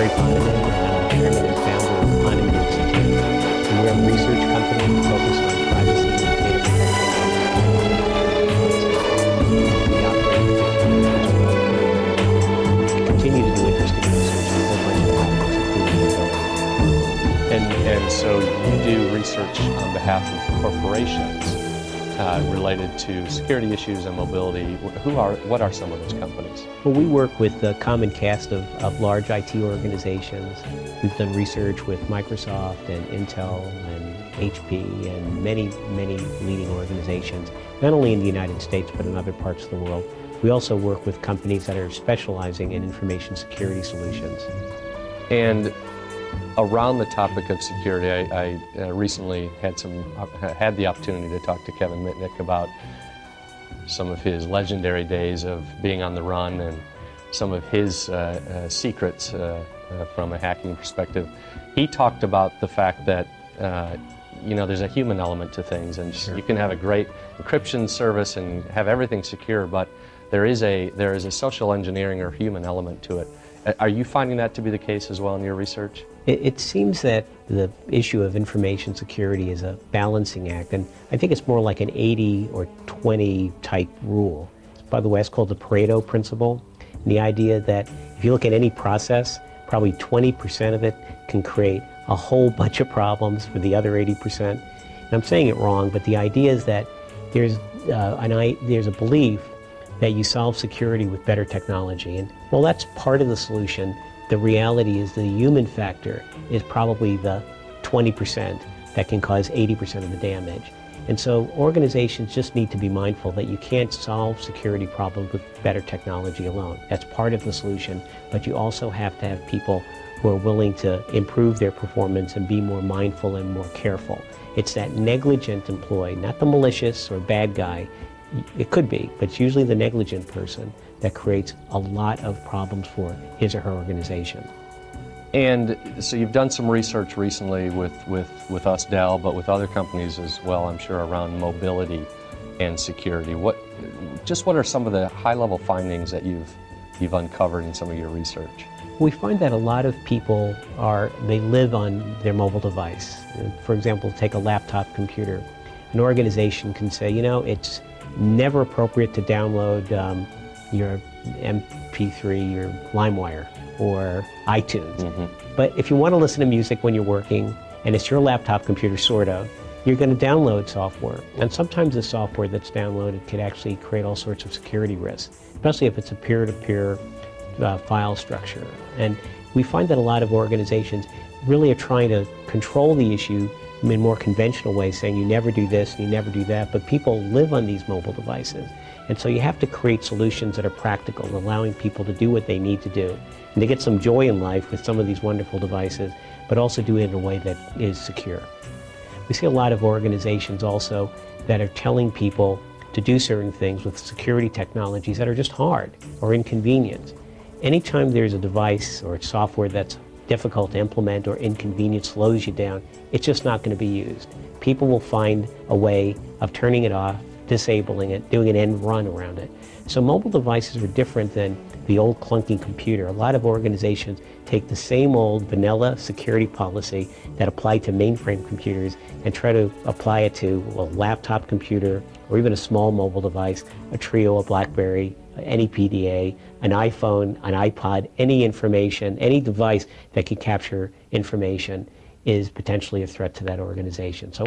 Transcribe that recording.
Ponemon. I'm chairman and founder of Ponemon Institute. And we're a research company focused on privacy and data protection. We operate in continue to do interesting research on a whole bunch of topics, including mobility. And so you do research on behalf of corporations related to security issues and mobility. What are some of those companies? Well, we work with a common cast of large IT organizations. We've done research with Microsoft and Intel and HP and many leading organizations, not only in the United States but in other parts of the world. We also work with companies that are specializing in information security solutions. And around the topic of security, I recently had the opportunity to talk to Kevin Mitnick about some of his legendary days of being on the run and some of his secrets from a hacking perspective. He talked about the fact that there's a human element to things, and sure, you can have a great encryption service and have everything secure, but there is a social engineering or human element to it. Are you finding that to be the case as well in your research? It seems that the issue of information security is a balancing act, and I think it's more like an 80 or 20 type rule. By the way, it's called the Pareto principle, and the idea that if you look at any process, probably 20% of it can create a whole bunch of problems for the other 80%. And I'm saying it wrong, but the idea is that there's a belief that you solve security with better technology. And well, that's part of the solution. The reality is the human factor is probably the 20% that can cause 80% of the damage. And so organizations just need to be mindful that you can't solve security problems with better technology alone. That's part of the solution, but you also have to have people who are willing to improve their performance and be more mindful and more careful. It's that negligent employee, not the malicious or bad guy. It could be, but it's usually the negligent person that creates a lot of problems for his or her organization. And so you've done some research recently with us, Dell, but with other companies as well, I'm sure, around mobility and security. What are some of the high-level findings that you've uncovered in some of your research? We find that a lot of people they live on their mobile device. For example, take a laptop computer. An organization can say, it's never appropriate to download your MP3, your LimeWire, or iTunes. Mm-hmm. But if you want to listen to music when you're working, and it's your laptop computer, sort of, you're going to download software. And sometimes the software that's downloaded could actually create all sorts of security risks, especially if it's a peer-to-peer file structure. And we find that a lot of organizations really are trying to control the issue in more conventional ways, saying you never do this and you never do that, but people live on these mobile devices. And so you have to create solutions that are practical, allowing people to do what they need to do, and to get some joy in life with some of these wonderful devices, but also do it in a way that is secure. We see a lot of organizations also that are telling people to do certain things with security technologies that are just hard or inconvenient. Anytime there's a device or software that's difficult to implement or inconvenient, slows you down, it's just not going to be used. People will find a way of turning it off, disabling it, doing an end run around it. So mobile devices are different than the old clunky computer. A lot of organizations take the same old vanilla security policy that applied to mainframe computers and try to apply it to a laptop computer or even a small mobile device, a Treo, a BlackBerry, any PDA, an iPhone, an iPod, any information, any device that can capture information is potentially a threat to that organization. So